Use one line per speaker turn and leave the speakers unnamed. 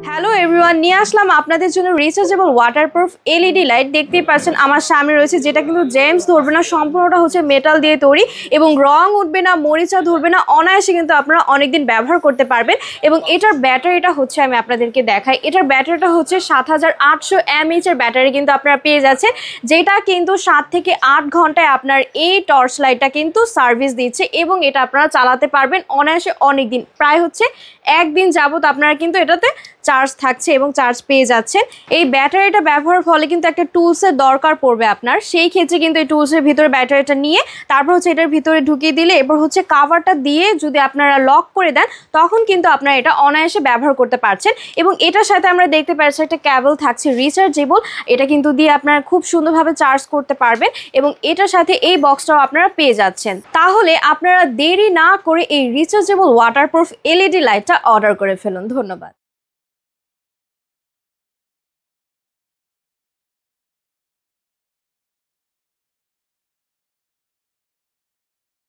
Hello everyone, নিয়ে আসলাম আপনাদের জন্য রিচার্জেবল ওয়াটারপ্রুফ এলইডি লাইট। দেখতেই পাচ্ছেন আমার সামনে রয়েছে, যেটা কিন্তু জেমস ধরবে না, সম্পূর্ণটা হচ্ছে মেটাল দিয়ে তৈরি এবং রং উঠবে না, মরিচা ধরবে না, অনায়াসে কিন্তু আপনারা অনেকদিন ব্যবহার করতে পারবেন। এবং এটার ব্যাটারিটা হচ্ছে, আমি আপনাদেরকে দেখাই, এটার ব্যাটারিটা হচ্ছে 7800 mAh এর ব্যাটারি কিন্তু আপনারা পেয়ে যাচ্ছেন, যেটা কিন্তু 7 থেকে 8 ঘন্টায় আপনার এই টর্চ লাইটটা কিন্তু সার্ভিস দিচ্ছে এবং এটা আপনারা চালাতে পারবেন অনায়াসে অনেক দিন, প্রায় হচ্ছে একদিন যাবত আপনারা কিন্তু এটাতে চার্জ থাকছে এবং চার্জ পেয়ে যাচ্ছেন। এই ব্যাটারিটা ব্যবহারের ফলে কিন্তু একটা টুলসের দরকার পড়বে আপনার, সেই ক্ষেত্রে কিন্তু এই টুলসের ভিতরে ব্যাটারিটা নিয়ে তারপর হচ্ছে এটার ভিতরে ঢুকিয়ে দিলে এরপর হচ্ছে কাভারটা দিয়ে যদি আপনারা লক করে দেন, তখন কিন্তু আপনারা এটা অনায়াসে ব্যবহার করতে পারছেন। এবং এটার সাথে আমরা দেখতে পাচ্ছি একটা কেবল থাকছে রিচার্জেবল, এটা কিন্তু দিয়ে আপনারা খুব সুন্দরভাবে চার্জ করতে পারবেন এবং এটার সাথে এই বক্সটাও আপনারা পেয়ে যাচ্ছেন। তাহলে আপনারা দেরি না করে এই রিচার্জেবল ওয়াটারপ্রুফ এলইডি লাইটটা অর্ডার করে ফেলুন। ধন্যবাদ।